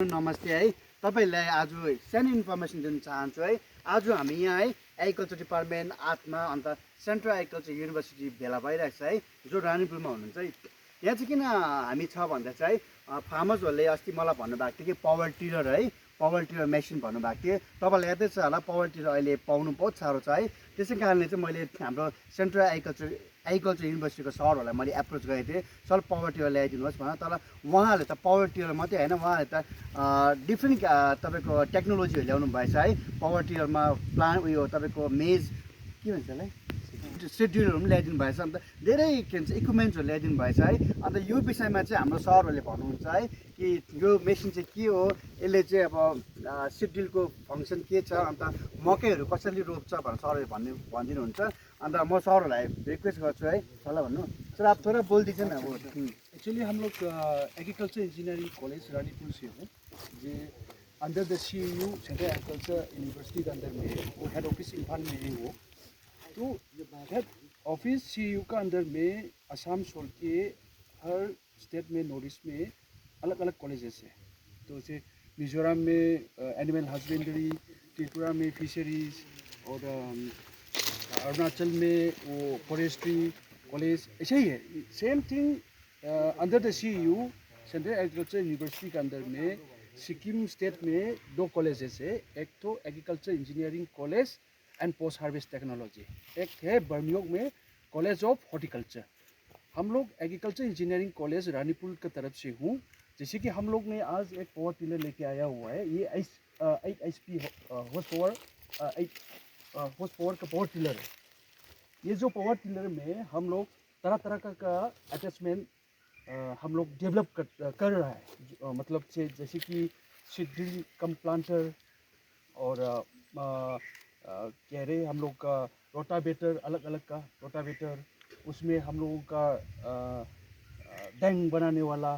नमस्ते है तपाईलाई आज सानो इन्फर्मेसन दिन चाहन्छु है। आज हामी यहाँ है एग्रिकल्चर डिपार्टमेन्ट 8 मा अन्त सेन्ट्रल एग्रिकल्चर युनिभर्सिटी भेला भइरहेको छ है, जो रानीपुलमा हुनुहुन्छ है। यहाँ चाहिँ किन हामी छ भन्दा चाहिँ फार्मर्सहरूले अस्ति मलाई भन्नुभएको थियो कि पावर टिलर है, पावर टिलर मेसिन भन्नुभएको थियो। तपाईँलाई यादै छ होला, पावर टिलर अहिले पाउनु बहुत साह्रो छ है। त्यसै कारणले चाहिँ मैले हाम्रो सेन्ट्रल एग्रिकल्चर युनिभर्सिटीको सरहरूलाई मैले एप्रोच गरेको थिएँ, सर पावर टिलर ल्याइदिनुहोस् भनेर। तर उहाँहरूले त पावर टिलर मात्रै होइन, उहाँहरूले त डिफ्रेन्ट तपाईँको टेक्नोलोजीहरू ल्याउनु भएछ है। पावर टिलरमा प्लान्ट उयो तपाईँको मेज के भन्छ त्यसलाई, सेड्युलहरू पनि ल्याइदिनु भएछ, अन्त धेरै के भन्छ इक्विपमेन्ट्सहरू ल्याइदिनु भएछ है। अन्त यो विषयमा चाहिँ हाम्रो सरहरूले भन्नुहुन्छ है कि यो मेसिन चाहिँ के हो, यसले चाहिँ अब सेड्युलको फङ्सन के छ, अन्त मकैहरू कसरी रोप्छ भनेर सरहरूले भनिदिनुहुन्छ। अन्त म सरहरूलाई रिक्वेस्ट गर्छु है, सरलाई भन्नु सर आप थोड़ा बोल दीजिए ना वो। एक्चुअली हम लोग एग्रीकल्चर इंजीनियरिंग कॉलेज रानीपुर से हो, जे under the CAU central agriculture university के अंदर में वो हेड ऑफिस इम्फाल में है वो। तो हेड ऑफिस CAU का अंदर में असम छोड़ के हर स्टेट में नॉर्थ ईस्ट में अलग अलग कॉलेजेस है। तो जैसे मिजोरम में एनिमल हस्बेंड्री, त्रिपुरा में फिशरीज, और अरुणाचल में वो फॉरेस्ट्री कॉलेज, ऐसे ही है। Same thing under the CAU central agriculture university के अंदर में सिक्किम स्टेट में 2 कॉलेजेस है। एक तो agriculture engineering college and post harvest technology, एक है बर्मियोक में कॉलेज ऑफ हॉर्टिकल्चर। हम लोग एग्रीकल्चर इंजीनियरिंग कॉलेज रानीपुल की तरफ से हूँ। जैसे कि हम लोग ने आज एक पावर टिलर लेके आया हुआ है, ये 8 HP हॉर्स पावर का पावर टिलर है। ये जो पावर टिलर में हम लोग तरह तरह का अटैचमेंट हम लोग डेवलप कर रहा है। मतलब से जैसे कि सीड ड्रिल कम प्लांटर, और कह रहे हम लोग का रोटावेटर, अलग अलग का रोटावेटर, उसमें हम लोगों का डैंग बनाने वाला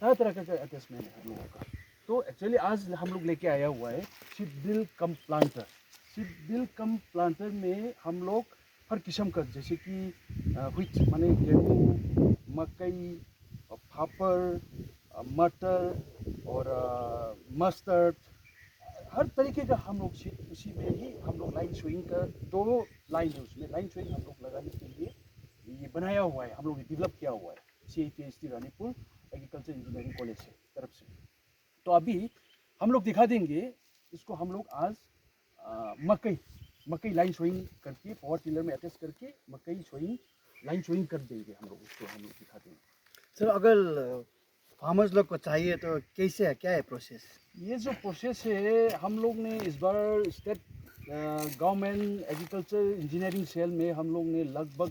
तरह तरह का अटैचमेंट है हम लोगों का। तो एक्चुअली आज हम लोग लेके आया हुआ है सीड ड्रिल कम प्लांटर। सीड ड्रिल कम प्लांटर में हम लोग हर किस्म का, जैसे कि व्हीट माने गेहूँ, मकई, फापर, मटर और मस्टर्ड, हर तरीके का हम लोग उसी में ही हम लोग लाइन स्विंग का 2 लाइन है, उसमें लाइन स्विंग हम लोग लगाने के लिए ये बनाया हुआ है, हम लोग डेवलप किया हुआ है CATHT Ranipur agriculture engineering college से तरफ से। तो अभी हम लोग दिखा देंगे इसको। हम लोग आज मकई लाइन स्विंग करके पावर टिलर में अटैच करके मकई स्विंग लाइन स्विंग कर देंगे हम लोग, उसको हम लोग दिखा देंगे। सर अगर फार्मर्स लोग को चाहिए तो कैसे है, क्या है प्रोसेस? ये जो प्रोसेस है, हम लोग ने इस बार state government agriculture engineering cell में हम लोग ने लगभग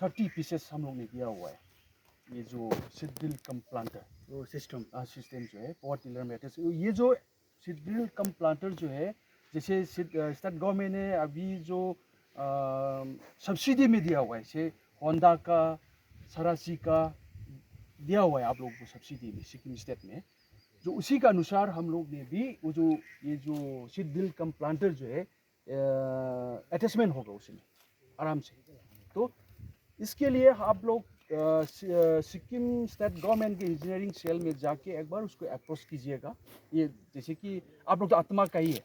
30 पीसेस हम लोग ने दिया हुआ है। ये जो सीड ड्रिल कम प्लांटर वो सिस्टम जो है पावर टिलर में अटैच, ये जो सीड ड्रिल कम प्लांटर जो है, जैसे स्टेट गवर्नमेंट ने अभी जो सब्सिडी में दिया हुआ है, जैसे होंडा का, सरासी का दिया हुआ है आप लोगों को सब्सिडी में सिक्किम स्टेट में। जो उसी का अनुसार हम लोग ने भी वो जो ये जो सीड ड्रिल कम प्लांटर जो है अटैचमेंट होगा उसमें आराम से। तो इसके लिए आप लोग सिक्किम स्टेट गवर्नमेंट के इंजीनियरिंग सेल में जाके एक बार उसको अप्रोच कीजिएगा। ये जैसे कि आप लोग तो आत्मा का ही है,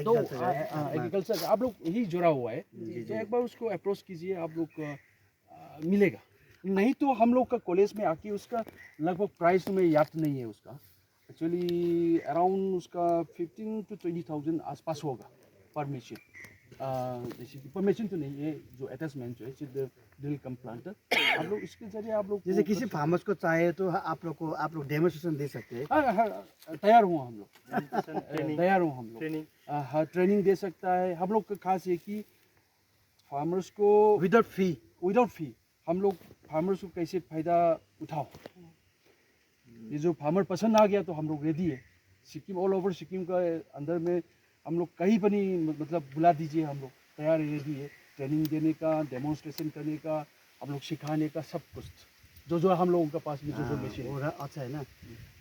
तो एग्रीकल्चर आप लोग यही जुड़ा हुआ है, तो एक बार उसको अप्रोच कीजिए, आप लोग को मिलेगा। नहीं तो हम लोग का कॉलेज में आके उसका लगभग प्राइस में याद नहीं है उसका। एक्चुअली अराउंड उसका 15 to 20,000 आसपास होगा पर मशीन। जैसे कि पर मशीन तो नहीं, ये जो अटैचमेंट जो है सीड ड्रिल कम प्लांटर, आप लोग इसके जरिए आप लोग जैसे किसी फार्मर्स को चाहिए तो आप लोग डेमोस्ट्रेशन दे सकते हैं। तैयार हुआ हम लोग, तैयार हुआ हम लोग, हाँ ट्रेनिंग दे सकता है। हम लोग का खास है कि फार्मर्स को विदाउट फी हम लोग फार्मर्स को कैसे फ़ायदा उठाओ। ये जो फार्मर पसंद आ गया तो हम लोग रेडी है। सिक्किम ऑल ओवर सिक्किम का अंदर में हम लोग कहीं पर नहीं, मतलब बुला दीजिए, हम लोग तैयार रेडी है ट्रेनिंग देने का, डेमोन्स्ट्रेशन करने का, हम लोग सिखाने का, सब कुछ जो हम लोगों के पास में जो मशीन है। अच्छा है ना।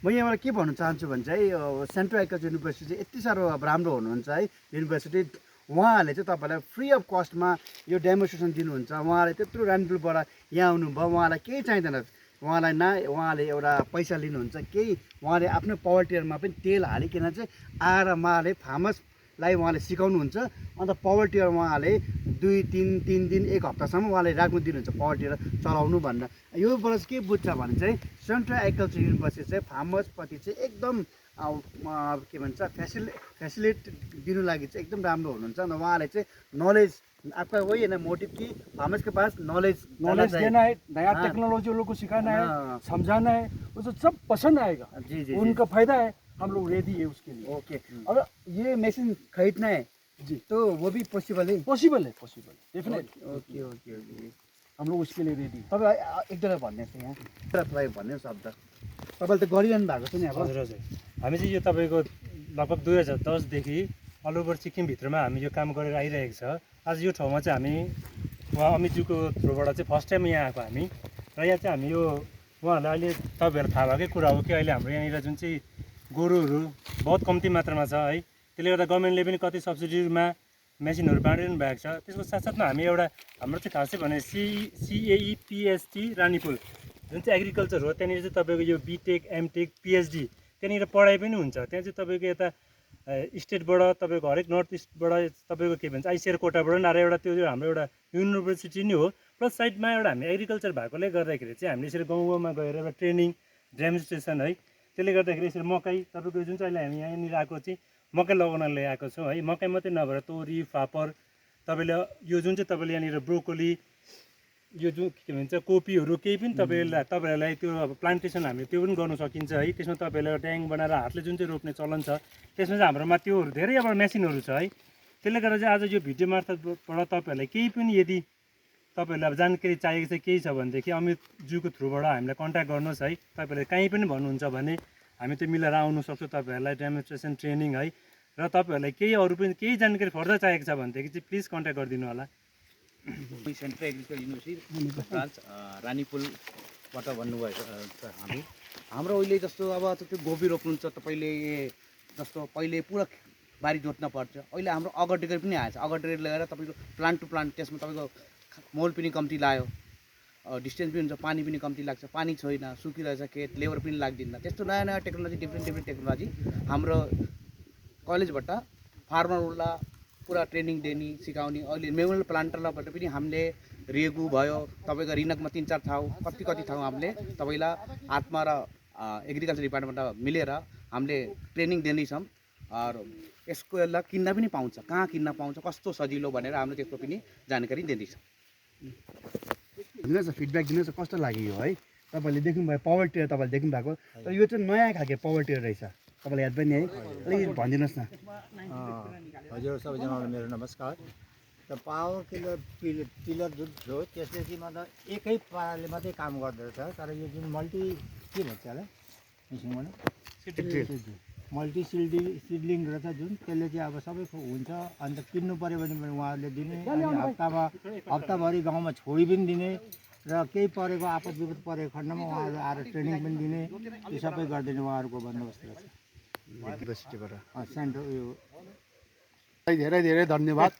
म यहाँबाट के भन्न चाहन्छु भने चाहिँ सेन्ट्रल एग्रिकल्चर युनिभर्सिटी यति साह्रो अब राम्रो हुनुहुन्छ है युनिभर्सिटी, उहाँहरूले चाहिँ तपाईँलाई फ्री अफ कस्टमा यो डेमोन्स्ट्रेसन दिनुहुन्छ। उहाँहरूले त्यत्रो रानीपुलबाट यहाँ आउनुभयो, उहाँलाई केही चाहिँदैन, उहाँले एउटा पैसा लिनुहुन्छ केही उहाँले आफ्नो पावर टिलरमा पनि तेल हालिकन चाहिँ आएर उहाँले फार्मर्सलाई उहाँले सिकाउनुहुन्छ अन्त पावर टिलर उहाँले 2-3 दिन 1 हप्तासम्म उहाँले राख्नु दिनुहुन्छ पावर टिलर चलाउनु भनेर योबाट चाहिँ के बुझ्छ भने चाहिँ सेन्ट्रल एग्रिकल्चर युनिभर्सिटी चाहिँ फार्मर्सप्रति चाहिँ एकदम के भन्छ फेसिलिटी दिनु लागि चाहिँ एकदम राम्रो हुनुहुन्छ अन्त उहाँले चाहिँ नलेज आपका वही है ना मोटिव कि फार्मर्स के पास नॉलेज देना है, नया हाँ। टेक्नोलॉजी उन लोग को सिखाना है, हाँ। समझाना है, वो तो सब पसंद आएगा। जी जी उनका फायदा है, हम लोग रेडी है उसके लिए। ओके अगर ये मशीन खरीदना है जी तो वो भी पॉसिबल है पॉसिबल है डेफिनेटली। ओके ओके ओके हम लोग उसके लिए रेडी। तपाईँ एकदुईवटा भन्नुहोस् त यहाँ तपाईँ भन्ने शब्द तपाईँले त गरिरहनु भएको छ नि अब हजुर हजुर हामी चाहिँ यो तपाईँको लगभग 2010 देखि अल ओभर सिक्किमभित्रमा हामी यो काम गरेर आइरहेको छ। आज यो ठाउँमा चाहिँ हामी उहाँ अमितज्यूको थ्रुबाट चाहिँ फर्स्ट टाइम यहाँ आएको हामी र यहाँ चाहिँ हामी यो उहाँहरूलाई अहिले तपाईँहरूलाई थाहा भएकै कुरा हो कि अहिले हाम्रो यहाँनिर जुन चाहिँ गोरुहरू बहुत कम्ती मात्रामा छ है, त्यसले गर्दा गभर्मेन्टले पनि कति सब्सिडीमा मेसिनहरू बाँडिरहनु भएको छ। त्यसको साथसाथमा हामी एउटा हाम्रो चाहिँ खासै भने CAEPST रानीपुल जुन चाहिँ एग्रिकल्चर हो त्यहाँनिर चाहिँ तपाईँको यो बिटेक एमटेक पिएचडी त्यहाँनिर पढाइ पनि हुन्छ। त्यहाँ चाहिँ तपाईँको यता स्टेटबाट तपाईँको हरेक नर्थ इस्टबाट तपाईँको के भन्छ आइसिआर कोटाबाट पनि आएर एउटा त्यो हाम्रो एउटा युनिभर्सिटी नै हो। प्लस साइडमा एउटा हामी एग्रिकल्चर भएकोले गर्दाखेरि चाहिँ हामीले यसरी गाउँ गाउँमा गएर एउटा ट्रेनिङ डेमोन्स्ट्रेसन है, त्यसले गर्दाखेरि यसरी मकै तपाईँको जुन चाहिँ अहिले हामी यहाँनिर आएको चाहिँ मकै लगाउनले आएको छौँ है। मकै मात्रै नभएर तोरी फापर तपाईँले यो जुन चाहिँ तपाईँले यहाँनिर ब्रोकोली यो जुन के भन्छ कोपीहरू केही पनि तपाईँहरूलाई त्यो अब प्लान्टेसन हामीले त्यो पनि गर्नु सकिन्छ है। त्यसमा तपाईँहरूलाई ट्याङ बनाएर हातले जुन चाहिँ रोप्ने चलन छ त्यसमा चाहिँ हाम्रोमा त्योहरू धेरै अब मेसिनहरू छ है। त्यसले गर्दा चाहिँ आज यो भिडियो मार्फतबाट तपाईँहरूलाई केही पनि यदि तपाईँहरूलाई अब जानकारी चाहिएको चाहिँ केही छ भनेदेखि अमितज्यूको थ्रुबाट हामीलाई कन्ट्याक्ट गर्नुहोस् है। तपाईँहरूले कहीँ पनि भन्नुहुन्छ भने हामी त्यो मिलाएर आउनु सक्छौँ तपाईँहरूलाई डेमोन्स्ट्रेसन ट्रेनिङ है। र तपाईँहरूलाई केही अरू पनि केही जानकारी फर्दर चाहिएको छ भनेदेखि चाहिँ प्लिज कन्ट्याक्ट गरिदिनु होला। सेन्ट्रल एग्रिकल्चर युनिभर्सिटी ब्रान्च रानीपुलबाट भन्नुभएको छ। हाम्रो अहिले जस्तो अब त्यो गोबी रोप्नुहुन्छ तपाईँले जस्तो पहिले पुरा बारी जोत्न पर्छ, अहिले हाम्रो अगर टेकर पनि आएछ। अगर टेकर लगाएर तपाईँको प्लान्ट टु प्लान्ट त्यसमा तपाईँको मोल पनि कम्ती लाग्यो, डिस्टेन्स पनि हुन्छ, पानी पनि कम्ती लाग्छ, पानी छैन सुकिरहेछ खेत, लेबर पनि लाग्दिन्न। त्यस्तो नयाँ नयाँ टेक्नोलोजी डिफ्रेन्ट टेक्नोलोजी हाम्रो कलेजबाट फार्मरहरूलाई पुरा ट्रेनिङ दिने सिकाउने। अहिले मेनुअल प्लान्टरबाट पनि हामीले रेगु भयो तपाईँको रिनकमा 3-4 ठाउँ कति ठाउँ हामीले तपाईँलाई आत्मा र एग्रिकल्चर डिपार्टमेन्टबाट मिलेर हामीले ट्रेनिङ दिँदैछौँ। यसको यसलाई किन्न पनि पाउँछ, कहाँ किन्न पाउँछ, कस्तो सजिलो भनेर हामीले त्यसको पनि जानकारी दिँदैछौँ। दिनुहोस् न फिडब्याक दिनुहोस् न कस्तो लाग्यो यो है। तपाईँले देख्नुभयो पावर टिलर तपाईँले देख्नु भएको तर यो चाहिँ नयाँ खालको पावर टिलर रहेछ, तपाईँलाई याद पनि है अलिकति भनिदिनुहोस् न। हजुर सबैजनालाई मेरो नमस्कार। त पावर टिलर जुन थियो त्यसले चाहिँ मतलब एकै पाराले मात्रै काम गर्दोरहेछ, तर यो जुन मल्टी के भन्छ होला मिसिङमा मल्टी सिडलिङ रहेछ जुन त्यसले चाहिँ अब सबै हुन्छ। अन्त किन्नु पऱ्यो भने उहाँहरूले दिने, अनि हप्ताभरि गाउँमा छोडी पनि दिने र केही परेको आपद विपद परेको खण्डमा उहाँहरू आएर ट्रेनिङ पनि दिने, त्यो सबै गरिदिने उहाँहरूको बन्दोबस्त रहेछ युनिभर्सिटीबाट सेन्ट्रल यो। धेरै धेरै धन्यवाद।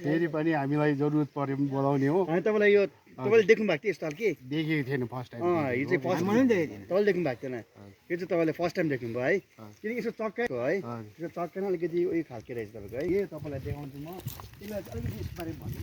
फेरि पनि हामीलाई जरुरत पऱ्यो भने बोलाउने हो। अनि तपाईँलाई यो तपाईँले देख्नु भएको थियो यस्तो खालके देखेको थिएन फर्स्ट टाइम। यो चाहिँ फर्स्ट मैले पनि देखेको थिएन। तपाईँले देख्नु भएको थिएन, यो चाहिँ तपाईँले फर्स्ट टाइम देख्नुभयो है। किनकि यसो चक्कै हो है, हजुर। यो चक्कै अलिकति उयो खालके रहेछ तपाईँको है। यो तपाईँलाई देखाउँछु म, यसलाई चाहिँ अलिकति यसबारे भन्नु।